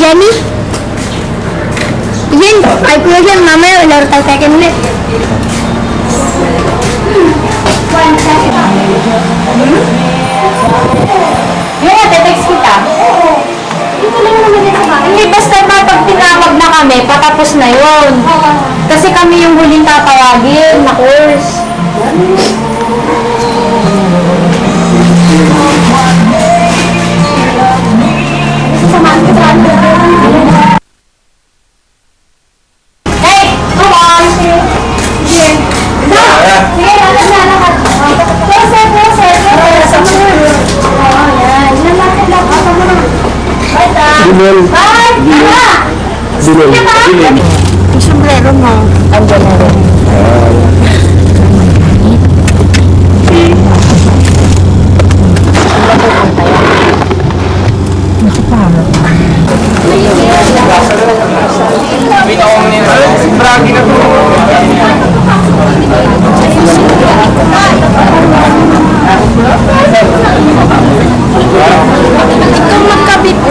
Jenny? Jen, ay kuya Jen, mamaya laro tayo second ulit. Ngayon, text kita. Ito lang naman din sa bahay. Hindi, basta kapag tinawag na kami, patapos na yun. Kasi kami yung huling tatawagin na course. Samahan ko sa ano. Hey, come on! Jen. No! Sige, lakad na, lakad. Closer, closer, closer. Oo, yan. Lalakad lang. Ako mo na. Bye, ta. Dinel. Bye! Tara! Dinel. Dinel. Yung sombrero mo. Andiyan na rin. Itong magkabit mo.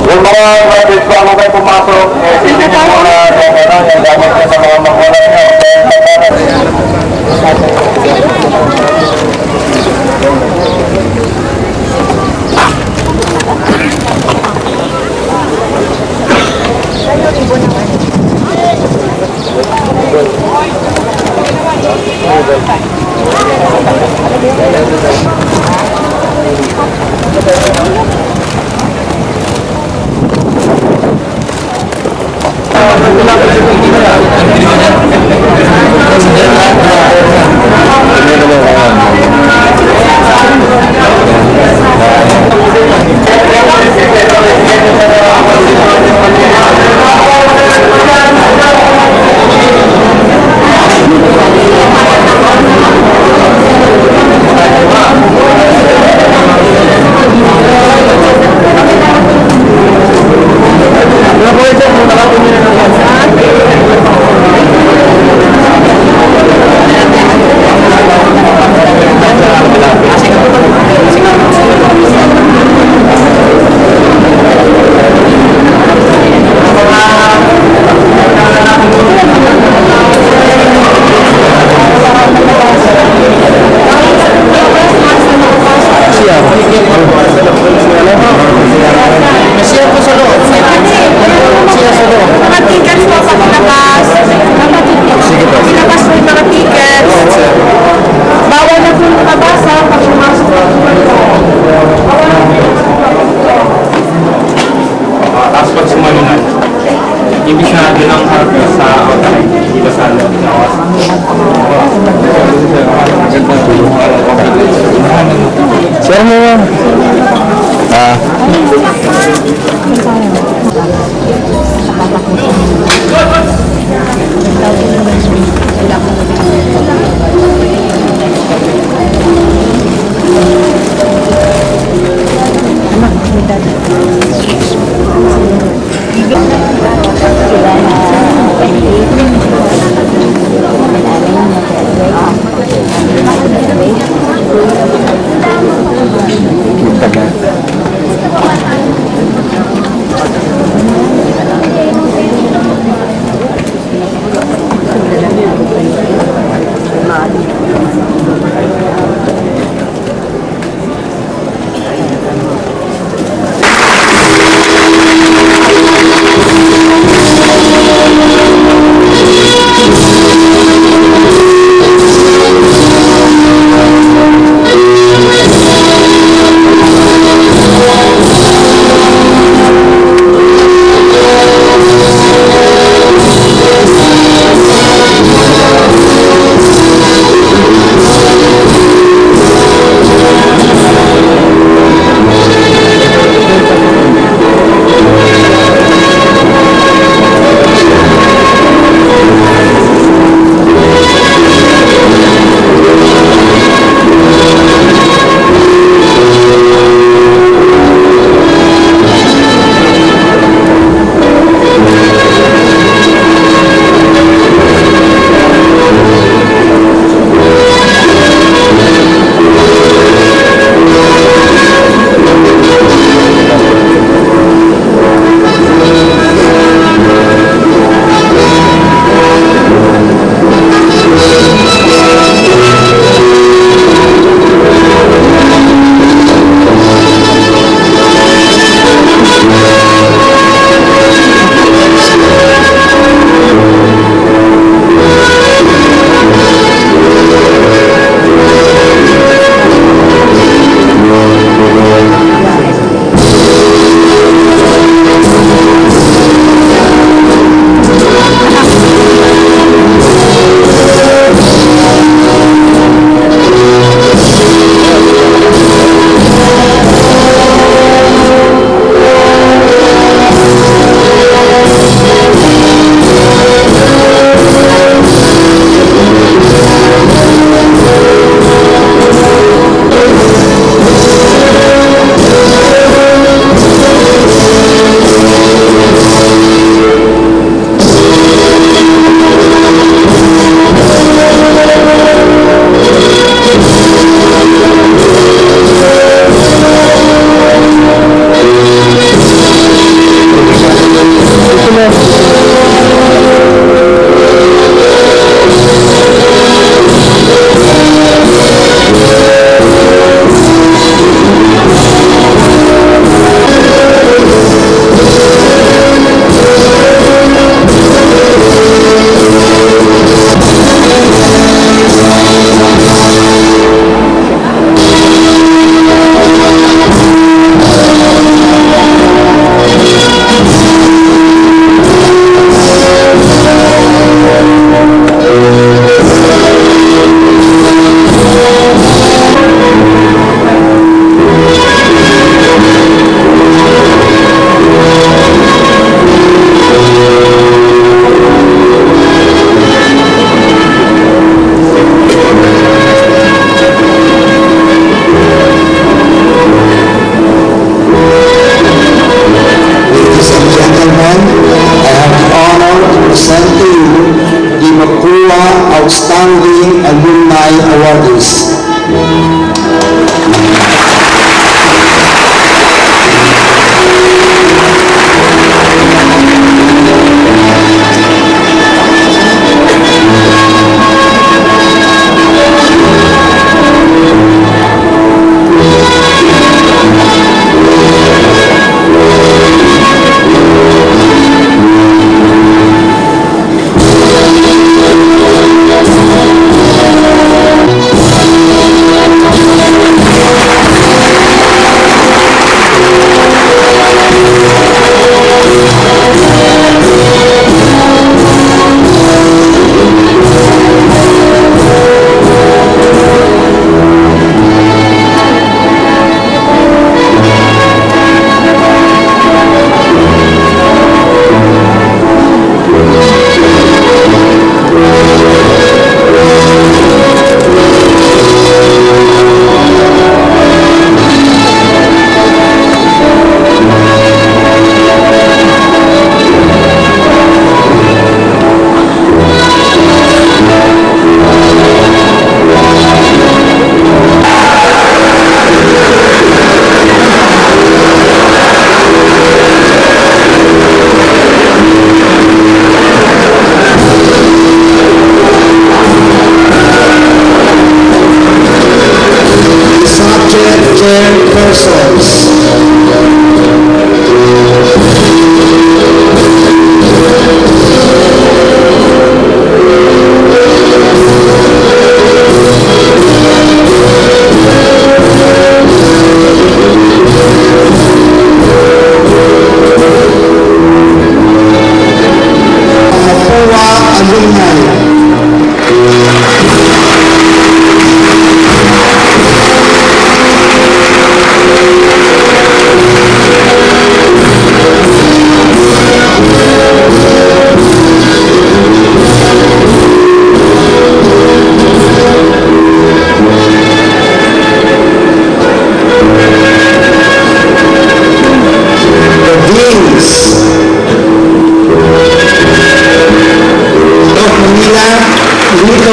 Yung mga graduates bago kayo pumasok, sisipin mo na yung gamit nyo sa mga magulang nyo. Share mo yan.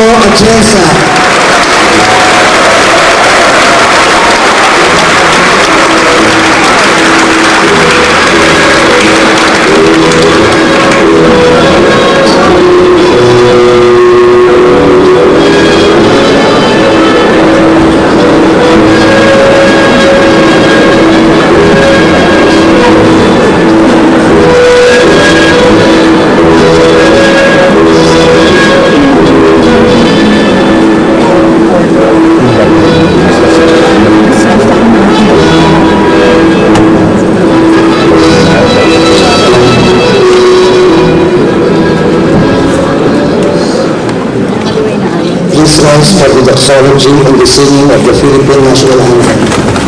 Atienza. Please rise for the doxology and the singing of the Philippine National Anthem.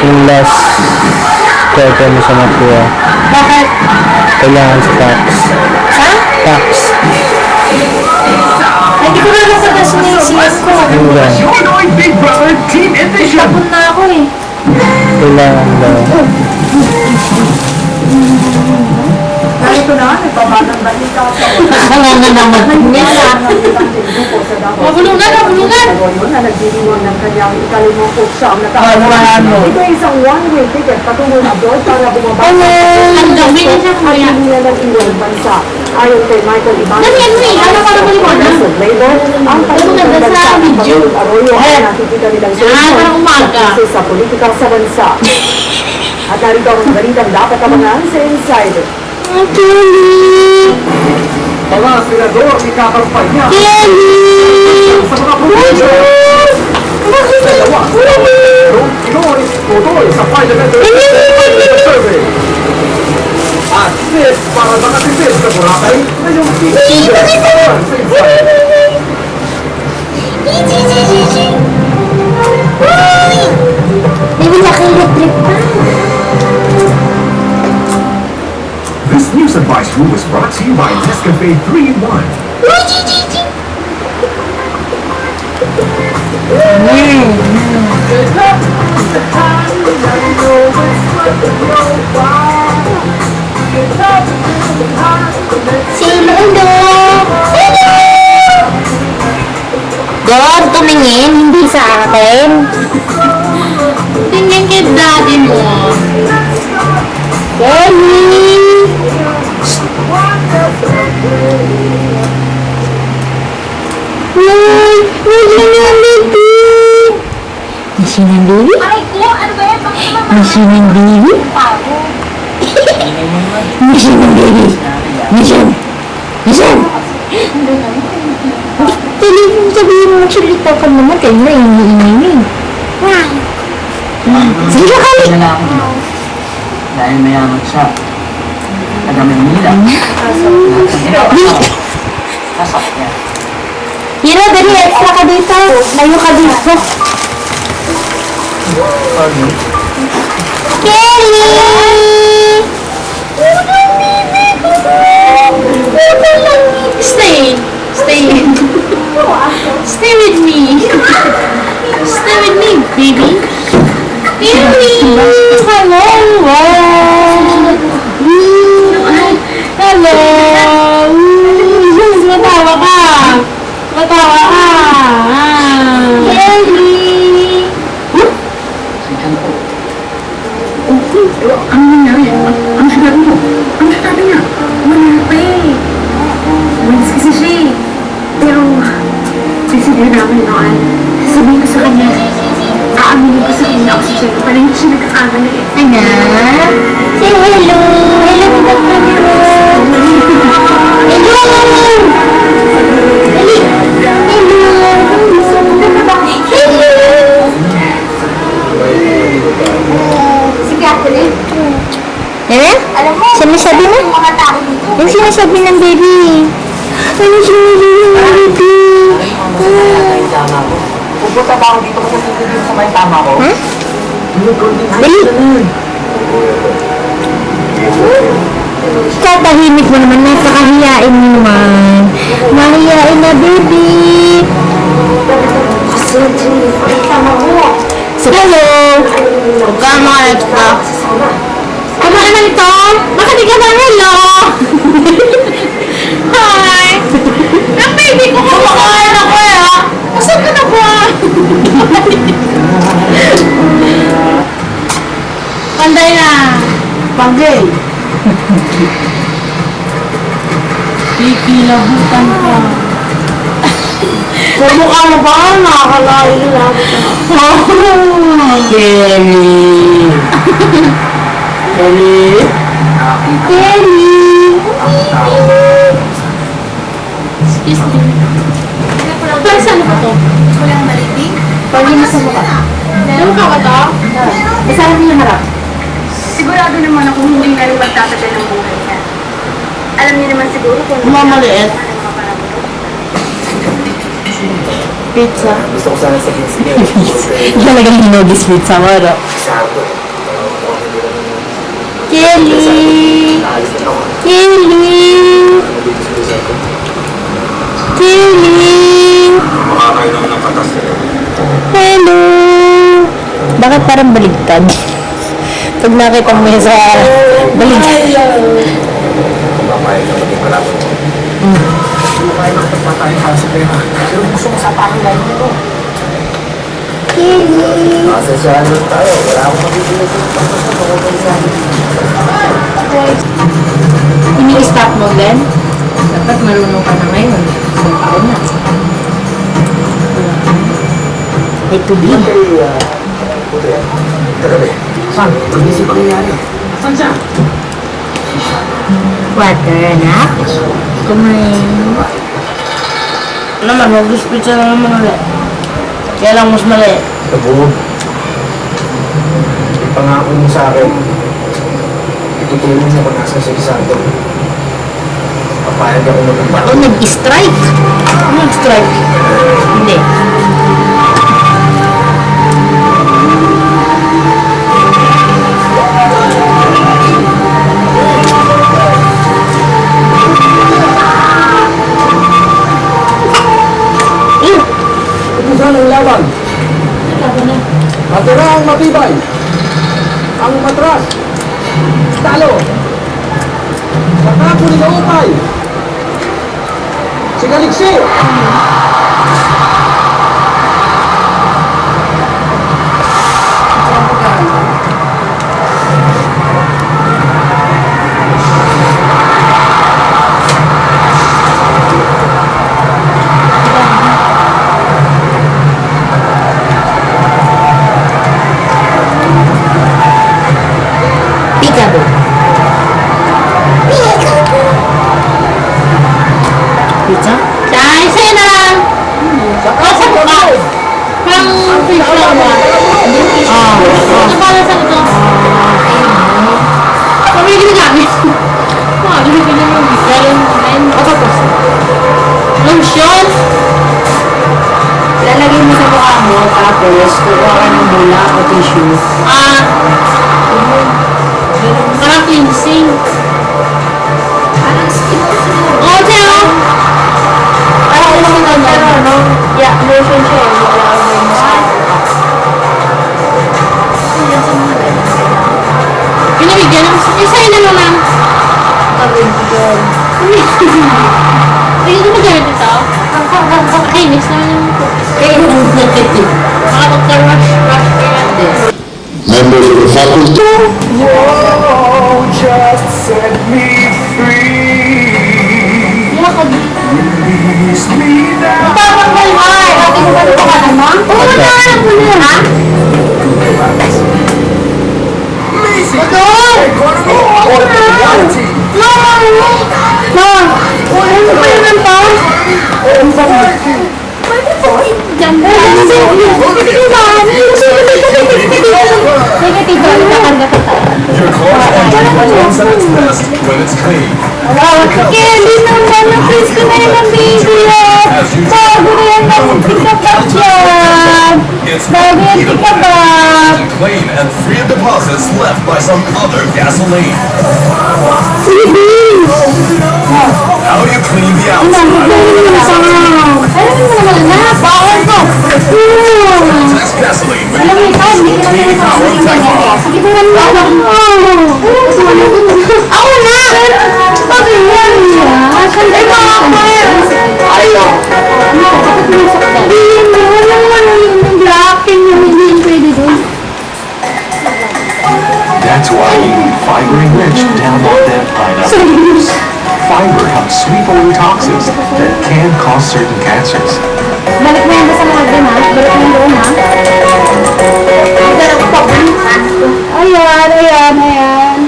Yung last quarter mo sa nakuha. Bakit? Kailangan sa tax. Ha? Tax. Ay, di ko na nasagas na yung CS ko. Yung ba? Tapon na ako eh. Kailangan daw. Wala na naman. Mabulungan, mabulungan. Ito ay isang one-way ticket patungo na abroad para bumaba Ang dami na siya kuya. ng ilang bansa. Ayon kay Michael Ibanez, Dami ano eh. Ano para malimod na? Of Labor, ang Ano maganda bansa sa ng video? Pangulong Arroyo ay nakikita nilang parang umaga. sa politika sa bansa. At narito ang balitang dapat abangan sa Insider. Mga senador, ikakarapay niya sa mga probinsya. Dalawa, Pinoy, tutoy sa Parliamentary Survey. At this, para makatipid sa Boracay, na yung sa Hindi na kayo trip pa. This news advice room was brought to you by Nescafe 3-in-1. Sino ito? Sino? God, tumingin, hindi sa akin. Tingin kay daddy mo. Daddy! Uy! Nasaan ang baby? Nasaan ang baby? Ay ko, ano ba yan? Nasaan ang baby? Nasaan ang baby? Nasaan? Nasaan? Dali mo sabihin mo, magsalita ka naman kayo na iniingay. Sige ka kali! Dahil mayaman siya. Taga Manila. Sasakyan. Hiro, dali, extra ka dito. Layo ka dito. Kelly! Stay. Stay. Stay with me. Stay with me, baby. Kelly! Hello! Hello! Matawa ka! Matawa ka! Kelly! Ano nangyari? Ano sinabi mo? Ano sinabi niya? Wala pa eh. Walis kasi siya eh. Pero, sisigaw namin noon. Sasabihin ko sa kanya, aaminin ko sa kanya ako si Jenny. Para hindi siya nagkakamali. Ano? Say hello! Hello, mga kamero! Hello! Dali! Hello! Hello! Sige, ako na. Eh? Alam mo, Sinasabi mo? yung mga tao dito. Yung sinasabi ng baby. Ano sinasabi ng baby? Tama ko. Pupunta ba ako dito kasi hindi dito sa may tama ko? Ha? Dali! Katahimik mo naman, napakahiyain mo naman. Mahiyain na, baby. Hello! Huwag ka mga extra. Ano naman ito? Bakit di ka na hello? Hi! Ang baby ko kumakain ako eh. Saan ka na ba? Panday na. Panggay. Kikilabutan ka. Kung mukha mo ba? Nakakalain lang. Kelly. Kelly. Kelly. Excuse me. Para saan ba ito? Walang maliting. Pagin sa mukha. Ano ka ba ito? Isarap niyo harap. Sigurado naman ako hindi na rin magtatagal ng buhay niya. Alam niyo naman siguro kung Mamaliit. Pizza. Gusto ko sana sabihin sa inyo. Talagang hinogis pizza mo, no? Kelly! Kelly! Kelly! Makakainom ng patas. Hello! Bakit parang baligtad? Pag nakita mo yun sa baligtad. Mamaya na maging malapot mo. Masasyahan lang tayo. Wala akong mabibilis ng patas na tungkol sa akin. Ini-stop mo, Glenn? Dapat marunong ka na ngayon. Isang taon na. May tubig. Tagabi. Saan? Pag-isip ang nangyari. Saan siya? Water, anak. Kumain. Ano naman, mag-gusto pizza na naman ulit. Kaya lang mas mali. Nabuhog. Ipangako mo sa akin. Itutulong mo kung nasa si Santo. Papayag ako magpapakot. Ako nag-strike. Ano nag-strike? Hindi. Saan ang laban? Matira ang matibay. Ang matras. Talo. Saka puli na upay. Sigaliksi. Peekaboo. Pizza? Ay, sa'yo na lang. Sa mukha. Pang fish lang ba? Ito para sa ito. Pamili namin. Pamili ko naman. Tapos. Lotion. Lalagay mo sa mukha mo, tapos kukuha ka ng bola o tissue. Parang cleansing. parang skin ko sa Oo, sa'yo. Parang ulang na pero ano? Yeah, lotion siya eh. Wala akong may mosquito. Pinabigyan ng sa'yo na lang. Pabigyan. Hindi ko magamit ito. Kainis naman yung kainis. Makapagka-rush pa yan din. Members of the faculty, Whoa, just set me free. Yeah, Release me ka naman? Oo, nahanap mo na. Ha? Ano ba yun pa? Diyan ba? Negative ba? Nakakarga ka tayo. Your clothes are performs at its best when it's clean. Kelly naman, na-please ko na yung baby yan. Bago na yan, mag-pick-up yan. Bago yan, pick-up up. Clean and free of deposits left by some other gasoline. How do you clean the outside? Alam mo naman na, bawal ko. Text gasoline with Alam mo ikaw, hindi ka naman power tech bomb. sige mo lang ako. Ako na! Bakit yan niya? Asan ba ako? Ayaw. Hindi mo naman yung blocking yung hindi pwede doon. That's why you need Fiber Enrich to download that pineapple. Fiber helps sweep away toxins that can cause certain cancers. Balik mo yan sa mga din ha? Balik mo yan doon ha? Ayan, ayan, ayan.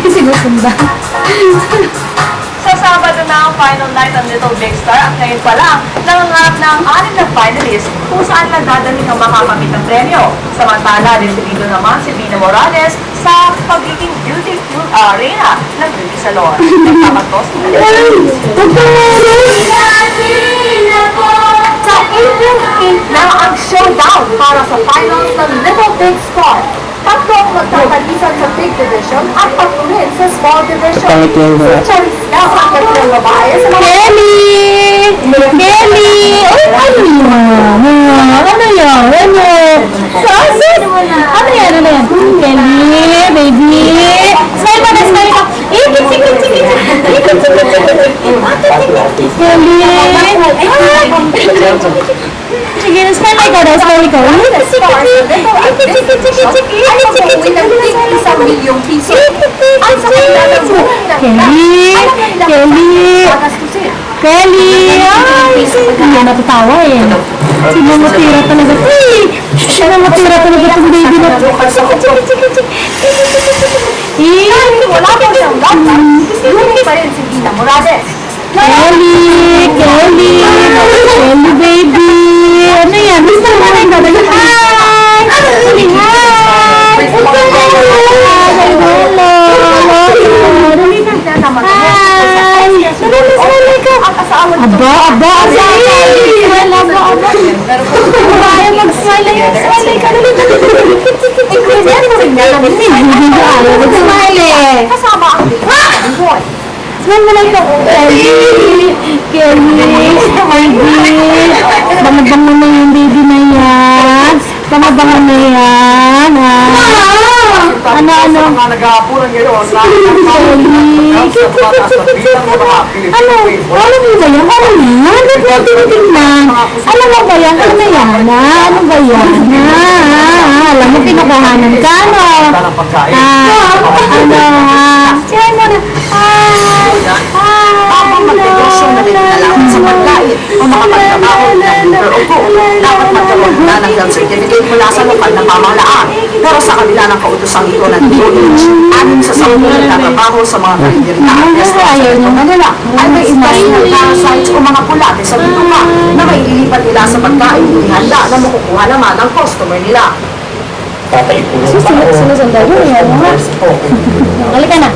Siguro sunda. Sa Sabado na ang final night ng Little Big Star at ngayon pa lang, nangangarap na ang 6 na finalists kung saan nagdadaling ang makakamit ng premyo. Samantala, desidido naman si Dina Morales sa pagiging beauty arena ng beauty salon. Nagpapatos na Sa April 8 na ang showdown para sa finals ng Little Big Star. Tatlong magtatalisan sa big division at 3 rin sa small division. Pangit yung Si Charis na ang kanilang babae sa mga Kelly! Kelly! Uy, ano yan? Ano yan? Ano? Sausage? Ano yan? Ano yan? Kelly, baby! Smile mo na, smile ka! Ikit, ikit, ikit! Ikit, ikit, Kelly! Sige, smile ikaw daw, smile ikaw. Ikit, ikit, ikit, ikit, isang milyong piso. Kelly! Kelly! Kelly! Ay! Hindi na natatawa eh. Sino matira talaga? Ay! Sino matira talaga itong baby na ito? Wala po siyang laptop, hindi pa rin si Dina Morales. Kelly! Kelly! Kelly baby! Ano yan? Gusto mo na yung dadali? Hi! Kelly, hi! Hello! Hi! Dali ka! Aba, aba, aba! Wala ba, aba? Kaya mag-smile yan. Smile ka. Dali, dali, dali. Ayaw mag-smile eh. Kasama ang boy. Smile mo lang ito. Kelly! Kelly! Baby! Bango-bango na yung baby na yan. Bango-bango na yan. Ano? Sa mga nag-aapuran ngayon, Kelly! Ano? Alam mo ba yan? Ano yan? Ba't mo tinitingnan? Alam mo ba yan? Ano yan? Ano ba yan? Alam mo, pinukuhanan ka, no? ng pagkain. Ano? Say mo na. Hi! Habang magnegosyo na rin nalaman sa pagkain o mga pagtrabaho ng Ugo, dapat magkaroon na ng health certificate mula sa lokal na pamahalaan. Pero sa kabila ng kautosang ito ng DOH, 6 sa 10 nagtatrabaho sa mga karinderya at restaurant sa Manila ay may intestinal parasites o mga pulate sa bituka na may ililipat nila sa pagkain o ihanda na makukuha naman ng customer nila. Sinusundan mo yan, ha? Halika na.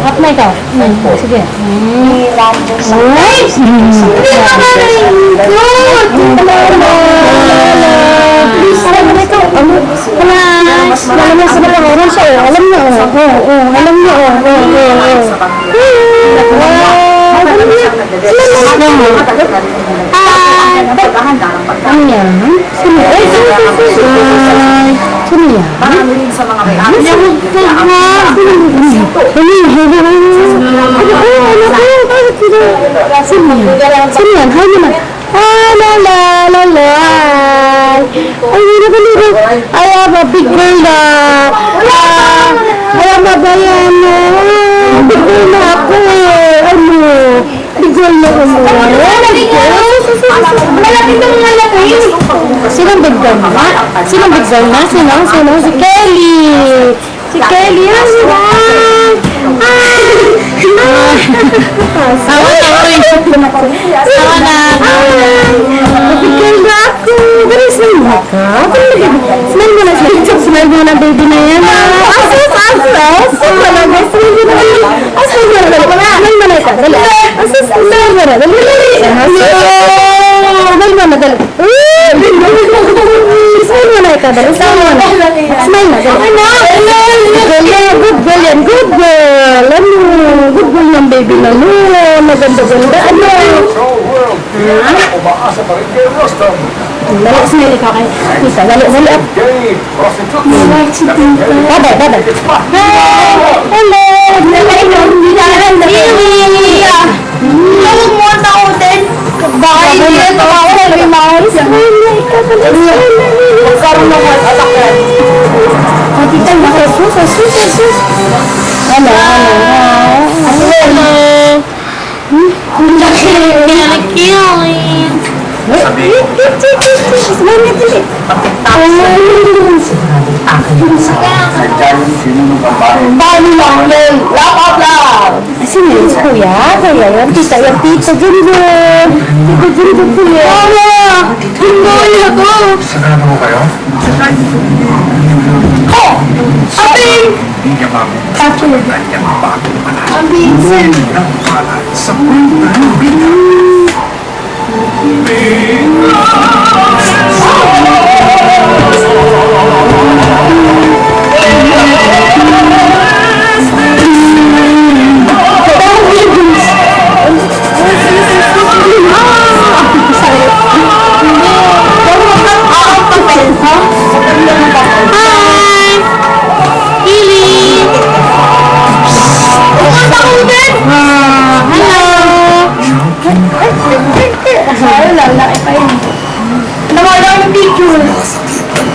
Up na ikaw. Sige. Ay! Good! Alam mo na ikaw. Plus! Alam mo sa mga oras siya. Alam niyo. Alam niyo. Ano yan? Sino? Ay, sino yan? Marami rin sa mga may alis. Sino yan? Hay naman. Ah, la la la la. Ay, I have a big girl na. I am a bayan na. Big girl na ako eh. Ano? Bigol na umuha. Malaki itong malaki. Sinong bigol na? Sinong bigol na? Sino? Si Kelly. Si Kelly. Yan sila. Sawa na. Bigol na ako. Pero smile mo ka. Smile mo na. Smile mo na baby na yan. Asus. Smile mo na. Dali. Asus. Smile mo na. Dali. Smile mo na. Dali. Smile mo na ikaw. Dali. Smile na. Good girl yan. Good girl. Good girl ng baby na. Maganda-ganda. Umaasa pa rin kay Rostam. Dali. Smile ikaw kay Tita. Dali. Kay prostitute. Bye. Hello. Baka hindi ito ako. May maayos. Magkaroon ng atak yan. Tita, sus. Hello. Ang laki. Pinakilin. Bali lang yun. Lap lang. Sino yun? Kuya? Yan. Tita. Junbo, kuya. Junbo, ako. Sigurado mo kayo? Abing! Hindi niya bago. Actually. Kanyang bagong anak. Abing, sir. Nang kalat sa ng bida.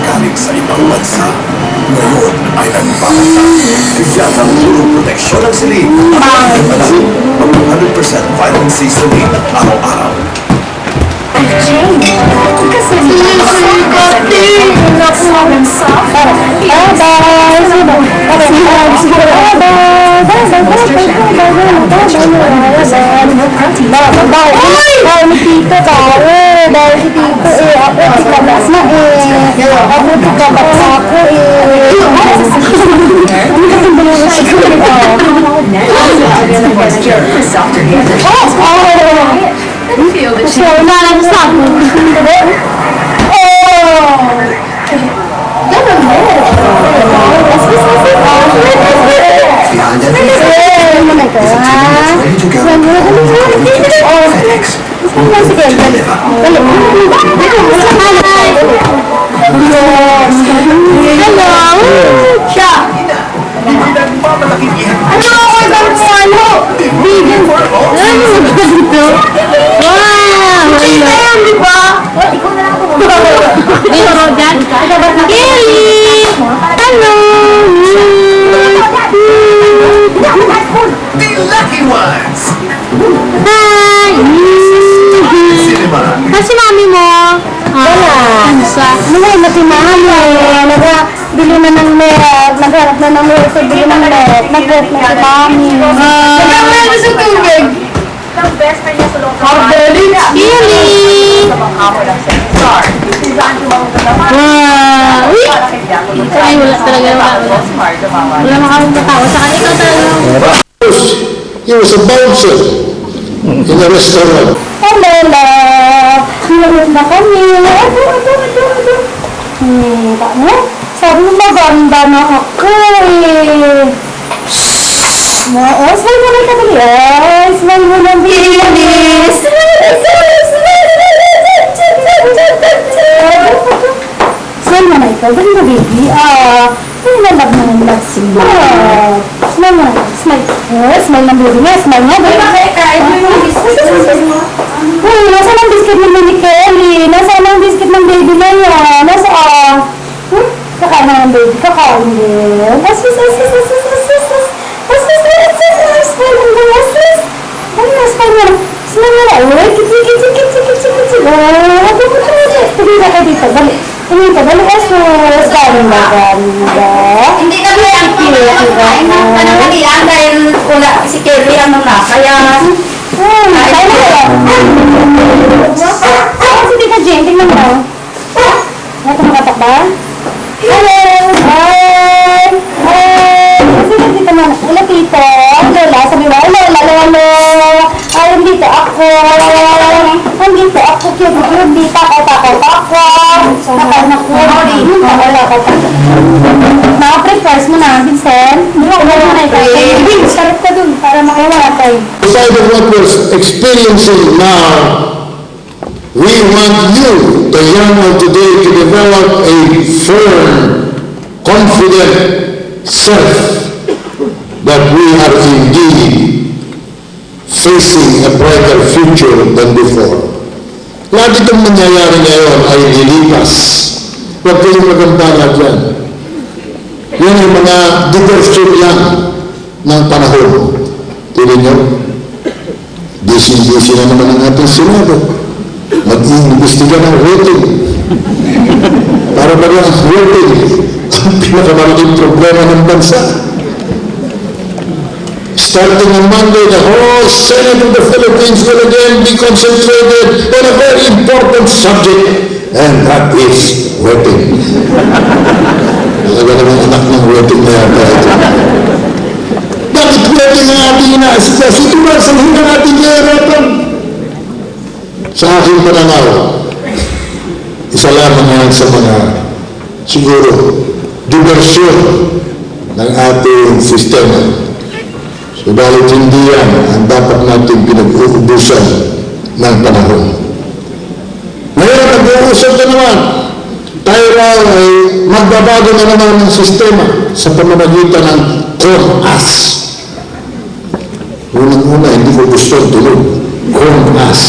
Galing sa ibang bansa. Ngayon ay nagpapata. Bigyan ng puro proteksyon ang silid. 100% vitamin C silid araw-araw. The lucky ones! Cinema. Kasi mami mo? Wala. Ano ba yung matimahan eh? Nagbili na ng net. Naghanap na ng net. Bili ng net. Nag-net na si mami. Naghanap na sa tubig. Ang best friend niya sa loob ng Really? Wow. Uy! Ay, wala talaga. Wala makakong katawa. Saka ikaw talaga. He was a bouncer in a restaurant. Hello, love. Nilagod na kami. Ito. Ano? Sabi mo maganda na ako eh. Smile mo na ito dali. Smile mo na bilis. Smile mo na ito. Dali na baby. Nilalag mo ng love sila. Smile mo na. Smile. Smile ng baby niya. Smile nga. Nasaan ang biscuit ng baby Kelly? Nasaan ang biscuit ng baby na yan? Nasaan? Kakain na ng baby. Kakain din. Smile mo na. Uy, kitsi. Oh, tumira ka dito. Balik. Tumira ka. Balik asus. Ganda. Hindi na ba yung kinain ng panangalian dahil wala si Kelly ano na, kaya... Kaya na kaya. Si Tita Jane, tingnan mo. Ito makatak ba? Hello! Hi! Sino dito na? Hello, Tito. Lola, sabi mo, Lola. Ay, dito ako. Nandito ako. Dito ako. Wala ka pa. Mga-prefers mo na, Vincent. Wala mo na ikaw. Vince, sarap ka dun para makawala tayo. Beside of what we're experiencing now, we want you, the young of today, to develop a firm, confident self that we are indeed facing a brighter future than before. Lahat itong nangyayari ngayon ay lilipas. Huwag kayong magandala dyan. Yan ang mga diversion lang ng panahon. Tuloy nyo, busy na naman ang ating Senado. Mag-iimbestiga ng voting. Para ba ang voting ang pinakamalaking problema ng bansa? Starting on Monday, the whole Senate of the Philippines will again be concentrated on a very important subject, and that is voting. Talaga naman anak ng voting na yata ito. Bakit voting ang ating inaasikas? Ito ba sa hinang ating kahirapan? Sa aking pananaw, isa lamang yan sa mga siguro diversyon ng ating sistema. Subalit hindi yan ang dapat natin pinag-uubusan ng panahon. Ngayon, nag-uusap na naman. Tayo raw ay magbabago na naman ng sistema sa pamamagitan ng COMAS. Unang-una, hindi ko gusto ang tulog. COMAS.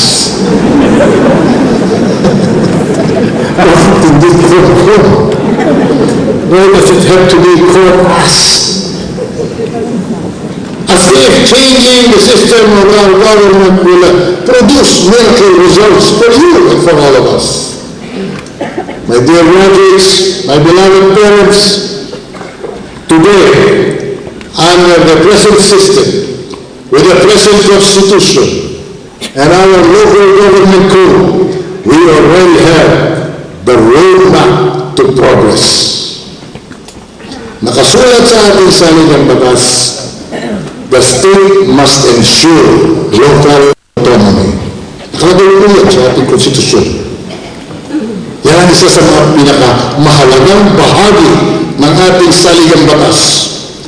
Hindi COM. Why does it have to be COMAS? As if changing the system of our government will produce miracle results for you and for all of us. My dear graduates, my beloved parents, today, under the present system, with the present constitution, and our local government code, we already have the roadmap to progress. Nakasulat sa ating saligang batas, the state must ensure local autonomy. Nakalagay po yan sa ating konstitusyon. Yan ang isa sa mga pinakamahalagang bahagi ng ating saligang batas.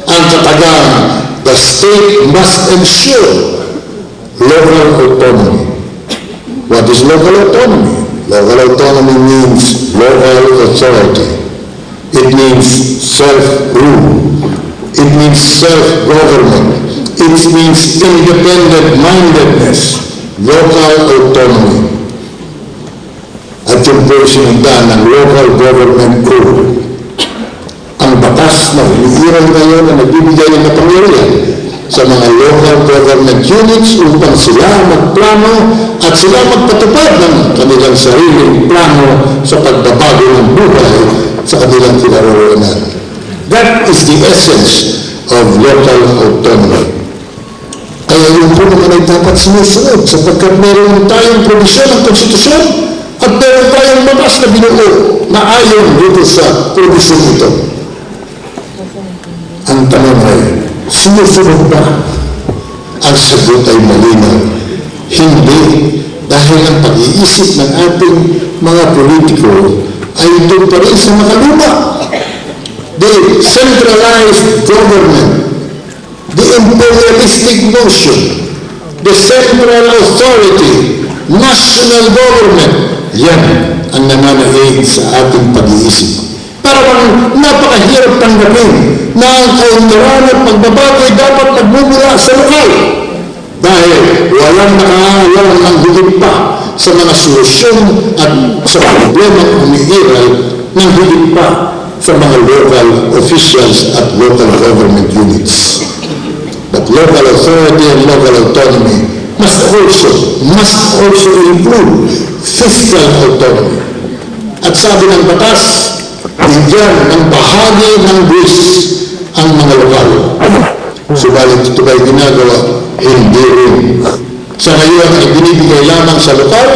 Ang katagang, the state must ensure local autonomy. What is local autonomy? Local autonomy means local authority. It means self-rule. It means self-government. It means independent-mindedness, local autonomy. At yung po sinundan ng local government code. Ang batas na hinihiran ngayon na nagbibigay ng kapangyarihan sa mga local government units upang sila magplano at sila magpatupad ng kanilang sariling plano sa pagbabago ng buhay sa kanilang kinaroroonan. That is the essence of local autonomy. Kaya yun po naman ay dapat sinusunod sapagkat meron tayong probisyon ng konstitusyon at meron tayong batas na binuo na ayon dito sa probisyon ito. Ang tanong ay, sinusunod ba? Ang sagot ay malinaw. Hindi, dahil ang pag-iisip ng ating mga politiko ay doon pa rin sa makaluma. The centralized government, the imperialistic notion, the central authority, national government, yan ang nananaig sa ating pag-iisip. Parang napakahirap tanggapin na ang kaunlaran at pagbabago ay dapat magmumula sa lokal dahil walang nakaalam ng higit pa sa mga solusyon at sa problemang umiiral ng higit pa sa mga local officials at local government units. But local authority and local autonomy must also improve fiscal autonomy. At sabi ng batas, bigyan ng bahagi ng buwis ang mga lokal. Subalit ito ba'y ginagawa? Hindi rin. Sa ngayon ay binibigay lamang sa lokal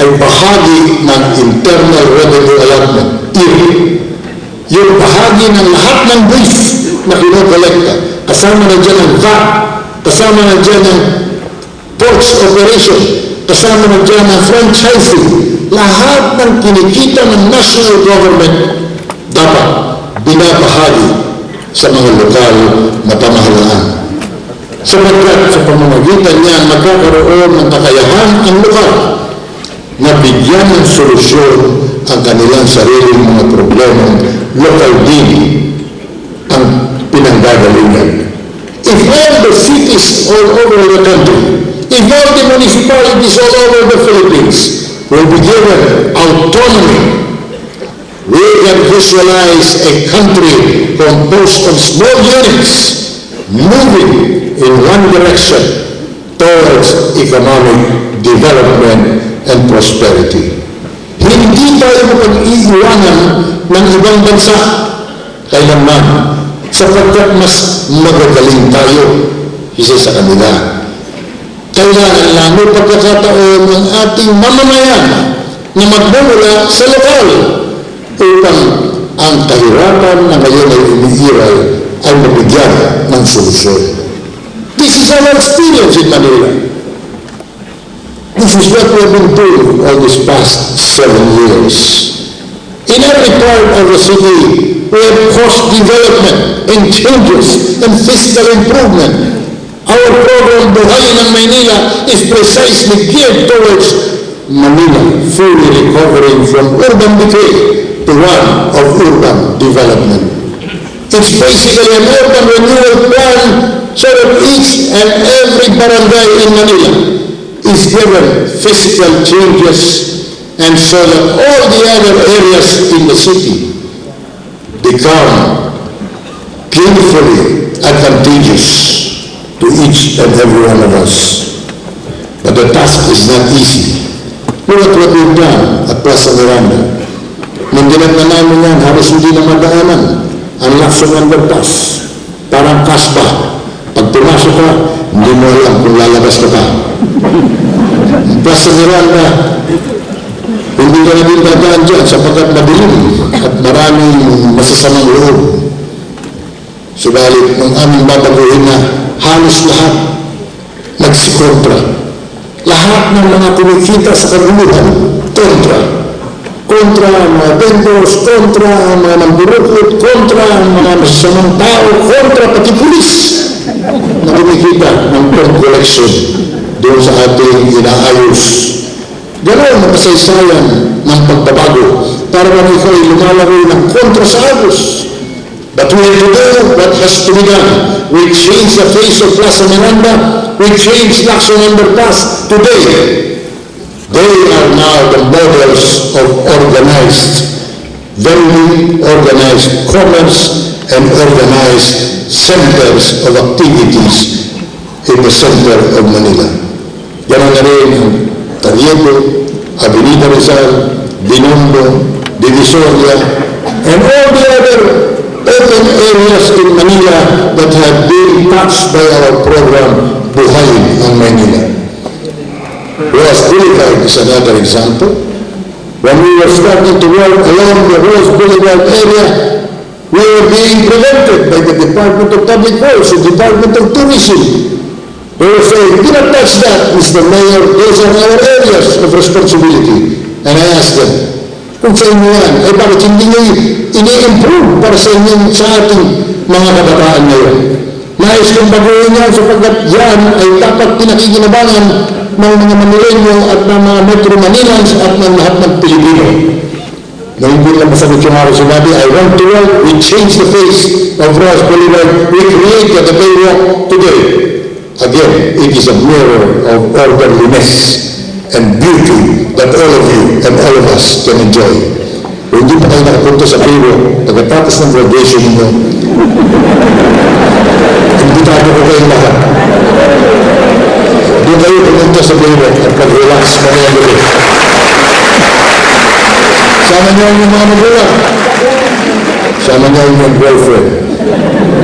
ay bahagi ng internal revenue allotment. Yung bahagi ng lahat ng buwis na kinokolekta, kasama na dyan ang VAT, kasama na dyan ang ports operation, kasama na dyan ang franchising, lahat ng kinikita ng national government dapat binabahagi sa mga lokal na pamahalaan. Sapagkat sa pamamagitan niya magkakaroon ng kakayahan ang lokal na bigyan ng solusyon ang kanilang sariling mga problemang lokal din ang pinanggagalingan. If all the cities all over the country, if all the municipalities all over the Philippines will be given autonomy, we can visualize a country composed of small units moving in one direction towards economic development and prosperity. Hindi tayo mapag-iiwanan ng ibang bansa kailanman sapagkat mas magagaling tayo isa sa kanila. Kailangan lang may pagkakataon ng ating mamamayan na magmumula sa lokal upang ang kahirapan na ngayon ay umiiral ay mabigyan ng solusyon. This is our experience in Manila. This is what we have been doing all these past 7 years. In every part of the city, we have caused development and changes and fiscal improvement. Our program, Buhay ng Maynila, is precisely geared towards Manila fully recovering from urban decay to one of urban development. It's basically an urban renewal plan so that each and every barangay in Manila is given fiscal changes and so that all the other areas in the city become painfully advantageous to each and every one of us. But the task is not easy. Look at what we've done at Plaza Miranda. Nung ginagawa namin yan, halos hindi na madaanan ang Lacson Underpass. Parang kasba. Pag pumasok ka, hindi mo alam kung lalabas ka pa. Plaza Miranda, hindi ka na din dadaan dyan sapagkat madilim at maraming masasamang loob. Subalit, nung aming babaguhin na halos lahat nagsikontra. Lahat ng mga kumikita sa kaguluhan, kontra. Kontra ang mga vendors, kontra ang mga namburukot, kontra ang mga masasamang tao, kontra pati pulis na kumikita ng pong collection doon sa ating inaayos. Ganoon ang kasaysayan ng pagbabago para kung ikaw ay lumalaro ng kontra sa agos. But we have to do what has to be done. We change the face of Plaza Miranda. We change Lacson Underpass today. They are now the models of organized, very organized commerce and organized centers of activities in the center of Manila. Yan na rin ang Tarieto, Avenida Rizal, Binondo, Divisoria, and all the other open areas in Manila that have been touched by our program, Buhay ng Maynila. Rose Boulevard is another example. When we were starting to work along the Rose Boulevard area, we were being prevented by the Department of Public Works and Department of Tourism. They were saying, do not touch that, Mr. Mayor, those are our areas of responsibility. And I asked them, kung sa inyo yan, ay bakit hindi nyo ini-improve para sa inyong sa ating mga kabataan ngayon? Nais kong baguhin yan sapagkat yan ay dapat pinakikinabangan ng mga Manileño at ng mga Metro Manilans at ng lahat ng Pilipino. Na hindi lang masagot yung ako sinabi, I want to work, we change the face of Rose Boulevard, we create the Baywalk today. Again, it is a mirror of orderliness and beauty that all of you and all of us can enjoy. Kung hindi pa kayo nakapunta sa Baywalk, pagkatapos ng graduation ninyo, imbitado ko kayong lahat. doon kayo pumunta sa Baywalk at pag-relax mamaya gabi. Sama niyo yung mga magulang. Sama niyo yung girlfriend.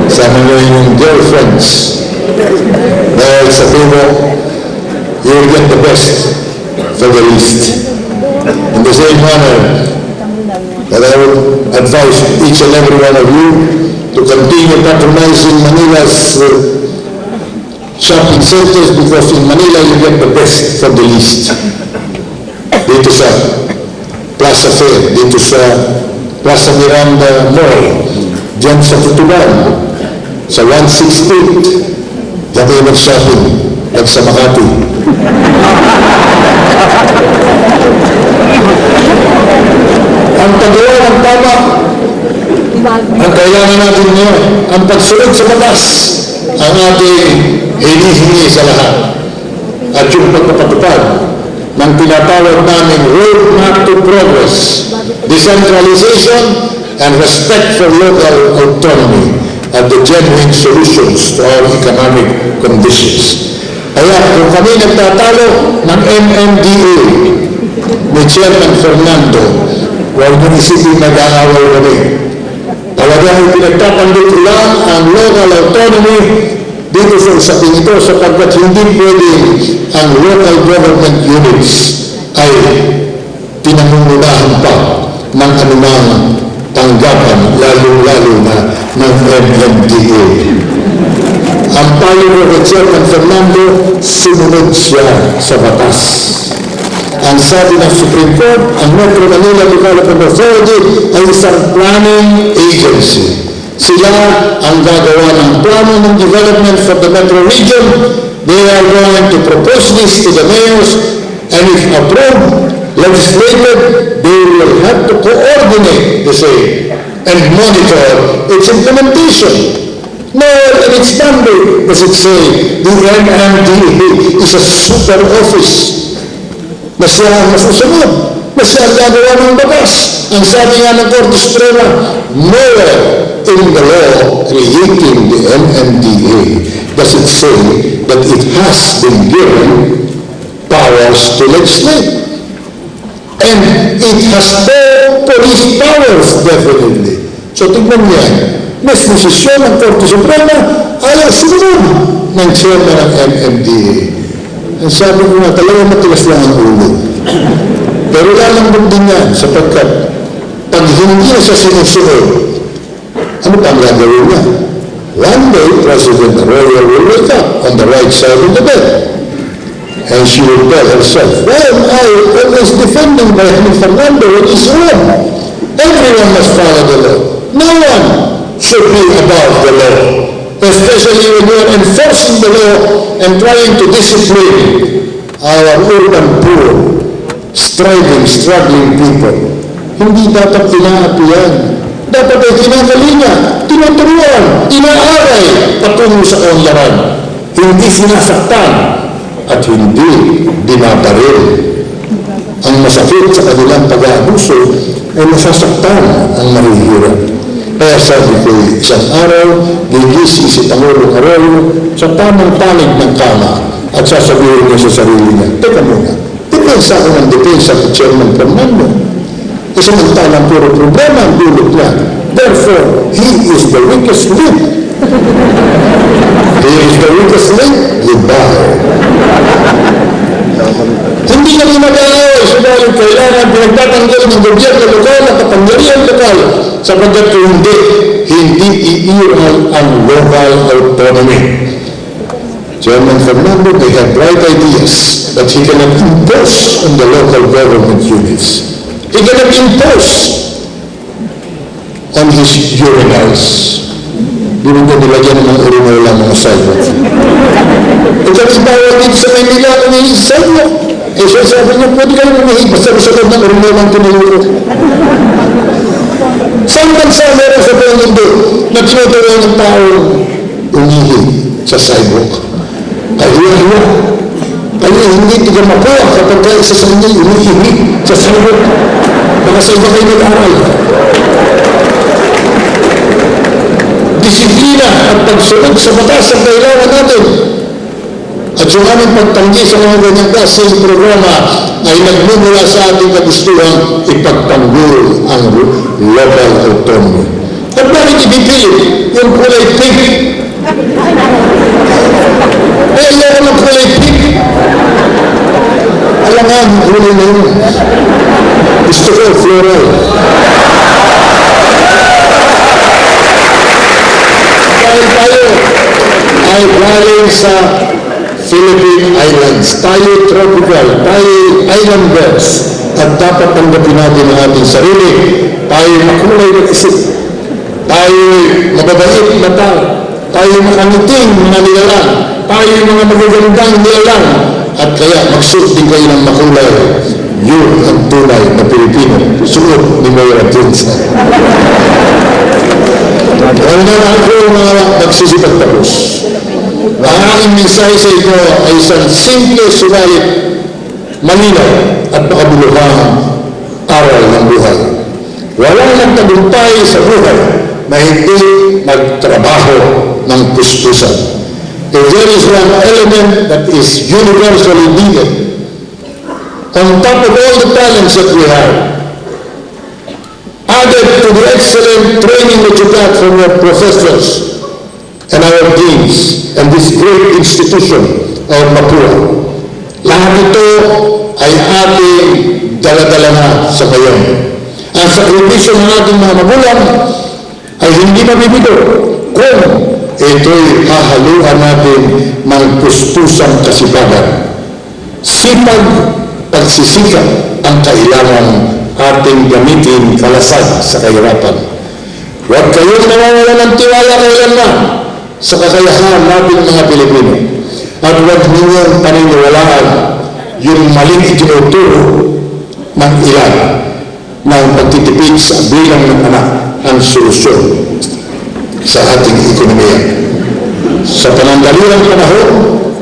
Sama niyo yung girlfriends. Dahil sa Baywalk, you will get the best for the least. In the same manner that I would advise each and every one of you to continue patronizing Manila's shopping centers, because in Manila you get the best for the least. Dito sa Plaza Fair, dito sa Plaza Miranda Mall, dyan sa Tutuban, sa 168, dyan kayo mag-shopping at sa Makati. Ang paggawa ng tama, ang kailangan natin ngayon, ang pagsunod sa batas, ang ating hinihingi sa lahat. At yung pagpapatupad ng tinatawag namin roadmap to progress, decentralization, and respect for local autonomy are the genuine solutions to our economic conditions. Kaya kung kami nagtatalo ng MMDA ni Chairman Fernando, huwag nyo isipin nag-aaway kami. Talagang pinagtatanggol lang ang local autonomy dito sa usapin ito, sapagkat hindi pwede ang local government units ay pinangungunahan pa ng anumang tanggapan, lalo-lalo na ng MMDA. Ang payo ni Chairman Fernando, sumunod siya sa batas. Ang sabi ng Supreme Court, ang Metro Manila Development Authority ay isang planning agency. Sila ang gagawa ng plano ng development for the Metro region. They are going to propose this to the mayors, and if approved, legislated, they will have to coordinate the same and monitor its implementation. Nowhere in its mandate does it say the MMDA is a super office na siya ang masusunod, na siya ang gagawa ng batas. Ang sabi nga ng Korte Suprema, nowhere in the law creating the MMDA does it say that it has been given powers to legislate. And it has no police powers, definitely. So tignan niya, mas posisyon ng Korte Suprema ayaw sumunod ng chairman ng MMDA. Ang sabi ko nga, talagang matigas lang ang ulo. Pero lalambog din yan, sapagkat pag hindi na siya sinusunod, ano pa ang gagawin niya? One day, President Arroyo will wake up on the right side of the bed. And she will tell herself, well, I was defending by Fernando when he's wrong. Everyone must follow the law. No one should be above the law. Especially when you are enforcing the law and trying to discipline our urban poor, struggling people. Hindi dapat tinaapi yan. Dapat ay kinagalinga, tinuturuan, inaaray patungo sa kaunlaran. Hindi sinasaktan at hindi binabaril. Ang masakit sa kanilang pag-aabuso ay masasaktan ang mahihirap. Kaya sabi ko, isang araw, gigising si Pangulong Arroyo sa tamang panig ng kama at sasabihin niya sa sarili niya, teka muna, depensa ko ng depensa ko Chairman Fernando. Isamantalang puro problema ang dulot niya. Therefore, he is the weakest link. He is the weakest link, goodbye. Hindi na ginagawa, subalit kailangan pinagtatanggal ng gobyerno lokal at kapangyarihan lokal sapagkat hindi iiral ang local autonomy. Chairman Fernando may have bright ideas that he cannot impose on the local government units. He cannot impose on his urinals. Di mo ko nilagyan ng mga urinal lang mga sidewalk. Ikaw bawal dito sa Maynila ang mga sidewalk. Eh siya sabi niya, pwede ka naman mahig, basta sa loob ng urinal lang tinuluro. Saan bansa meron sa buong mundo na tinutuloy ng tao umihi sa sidewalk? Kaya hindi tiga makuha kapag ka isa sa inyo umihi sa sidewalk. Baka sa iba kayo nag-aral. Disiplina at pagsunod sa batas ang kailangan natin. At yung aming pagtanggi sa mga ganyang klaseng programa ay nagmumula sa ating kagustuhan ipagtanggol ang local autonomy. At bakit ibipilit yung kulay pink? Eh, ayaw ng kulay pink. Alam nga, ang kulay na yun. Gusto ko, floral. Dahil tayo ay galing sa Philippine Islands. Tayo tropical, tayo islanders. At dapat tanggapin natin ang ating sarili. Tayo makulay na isip. Tayo mababait na tao. Tayo makangiting mga nilalang. Tayo mga magagandang nilalang. At kaya magsuot din kayo ng makulay. Yun ang tunay na Pilipino. Suot ni Mayor Atienza. Kaya na ako mga magsisipagtapos. Ang aking mensahe sa ito ay isang simple, subalit malinaw at makabuluhang aral ng buhay. Walang nagtagumpay sa buhay na hindi nagtrabaho ng puspusan. If there is one element that is universally needed, on top of all the talents that we have, added to the excellent training that you got from your professors and our deans and this great institution of Mapua, lahat ito ay ating daladala na sa ngayon. Ang sakripisyo ng ating mga magulang ay hindi mabibigo kung ito'y hahaluan natin ng puspusang kasipagan. Sipag, pagsisikap ang kailangan ating gamitin kalasag sa kahirapan. Huwag kayong nawawala ng tiwala kailanman sa kakayahan natin mga Pilipino. At huwag ninyong paniniwalaan yung maling itinuturo ng ilan ng pagtitipid sa bilang ng anak ang solusyon sa ating ekonomiya. Sa panandaliang panahon,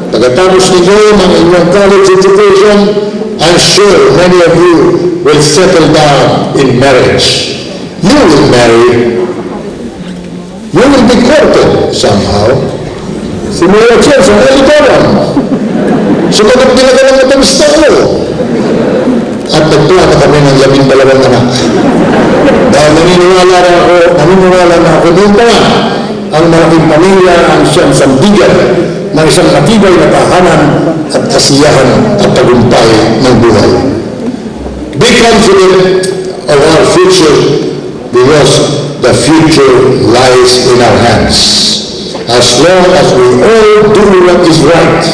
pagkatapos ninyo ng inyong college education, I'm sure many of you will settle down in marriage. You will marry. You will be courted somehow. Simula siya sa kalitaran. Sumagot talaga ng matamista ko. At nagplano kami ng 12 anak. Dahil naniniwala na ako dito na ang malaking pamilya ang siyang sandigan ng isang matibay na tahanan at kasiyahan at tagumpay ng buhay. Be confident of our future because the future lies in our hands. As long as we all do what is right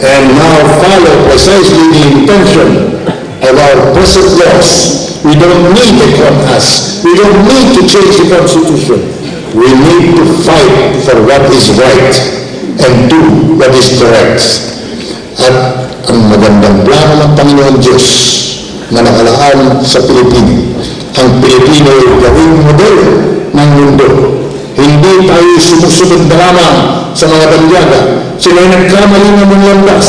and now follow precisely the intention of our present laws, we don't need a compass. We don't need to change the Constitution. We need to fight for what is right and do what is correct. At ang magandang plano ng Panginoon Diyos na nakalaan sa Pilipino, ang Pilipino ay gawing modelo ng mundo. Hindi tayo sumusunod na lamang sa mga banyaga. Sila'y nagkamali ng mga landas.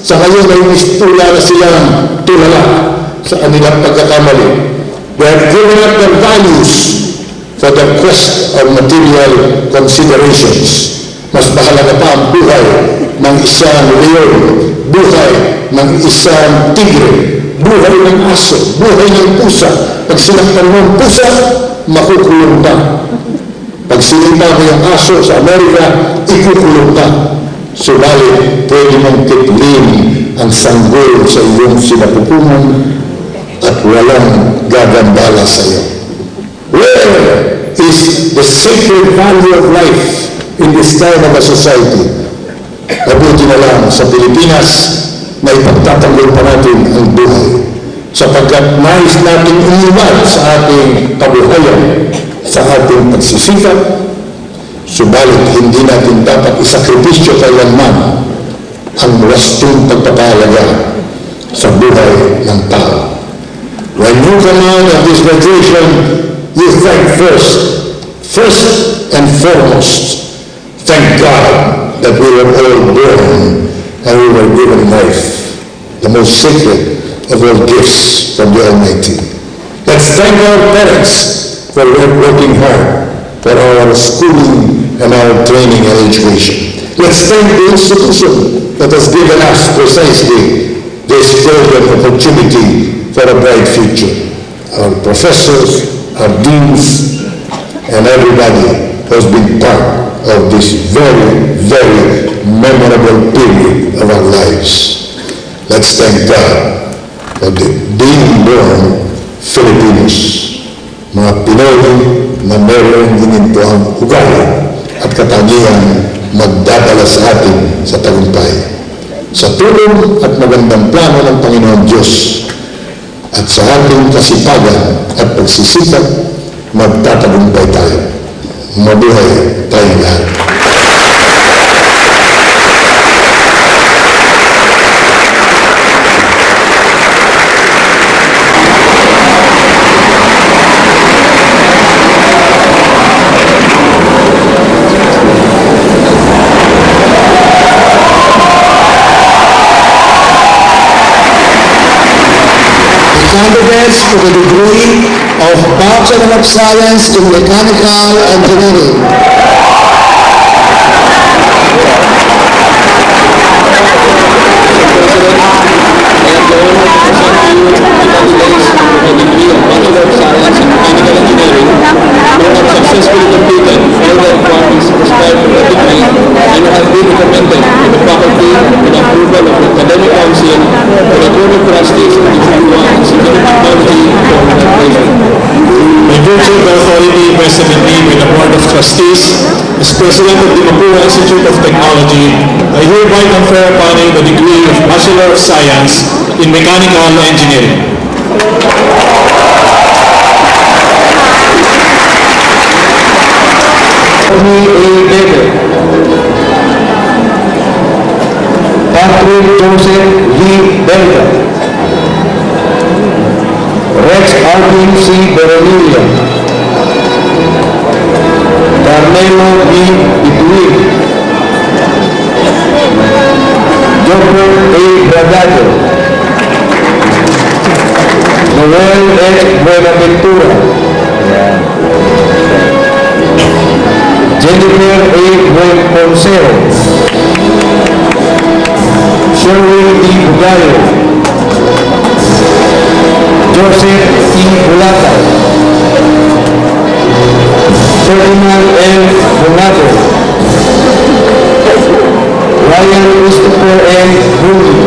Sa ngayon ay mistula na silang tulala sa kanilang pagkakamali. They have given up their values for the quest of material considerations. Mas mahalaga pa ang buhay ng isang leon, buhay ng isang tigre, buhay ng aso, buhay ng pusa. Pag sinaktan mo ang pusa, makukulong ka. Pag sinimpa mo yung aso sa Amerika, ikukulong ka. Subalit, pwede mong titlin ang sanggol sa iyong sinapupunan at walang gagambala sa iyo. Where is the sacred value of life in this kind of a society? Mabuti na lang sa Pilipinas na ipagtatanggol pa natin ang buhay sapagkat nais natin umunad sa ating kabuhayan, sa ating pagsisikap, subalit hindi natin dapat isakripisyo kailanman ang wastong pagpapahalaga sa buhay ng tao. When you come out of this graduation, you thank first and foremost, thank God that we were all born and we were given life, the most sacred of all gifts from the Almighty. Let's thank our parents for working hard for our schooling and our training and education. Let's thank the institution that has given us precisely this golden opportunity for a bright future. Our professors, our deans, and everybody has been part of this very, very memorable period of our lives. Let's thank God for the being born Filipinos, mga Pinoy na meron ginintuang ugali at katangian magdadala sa atin sa tagumpay. Sa tulong at magandang plano ng Panginoon Diyos at sa ating kasipagan at pagsisikap, magtatagumpay tayo. Mabuhay tayo lahat. Candidates for the degree of Bachelor of Science in Mechanical Engineering. Successfully completed all the requirements prescribed for the degree and have been recommended to the faculty with approval of the Academic Council for the Board of Trustees of the Institute of Technology for graduation. By virtue of the authority vested in me by the Board of Trustees, as President of the Mapua Institute of Technology, I hereby confer upon you the degree of Bachelor of Science in Mechanical Engineering. Tony A. David, Patrick Joseph V. Belga, Rex Alvin C. Berenilia, Carmelo B. Ituig, Joffer A. Bragado, Noel H. Buenaventura, Jennifer A. Buenponceo, Sherwin D. Bugayo, Joseph E. Bulata, Ferdinand L. Bonado, Ryan Christopher N. Bruni,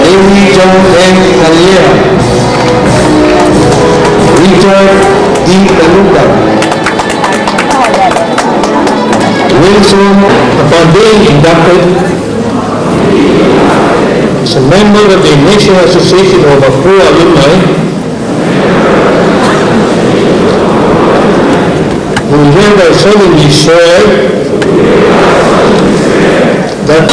Amy John M. Caliera, Richard D. Taluca, Wilson, upon being inducted as a member of the National Association of Mapua Alumni, we hereby solemnly swear that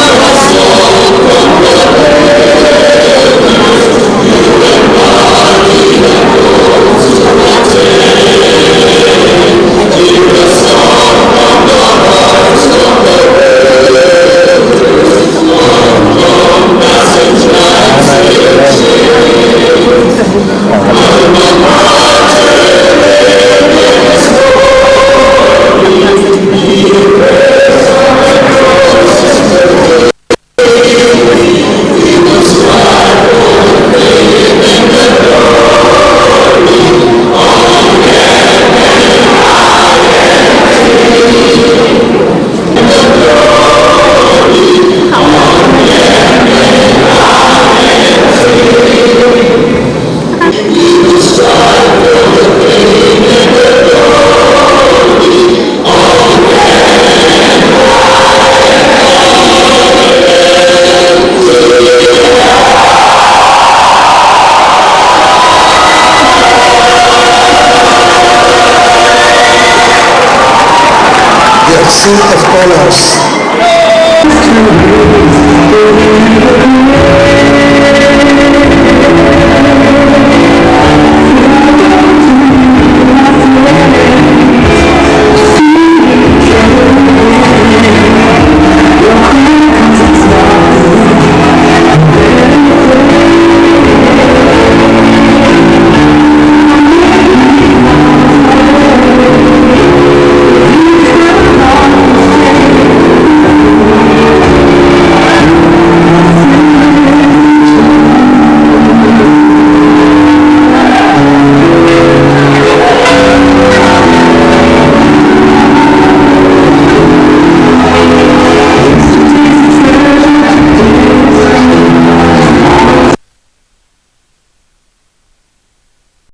seat of colors.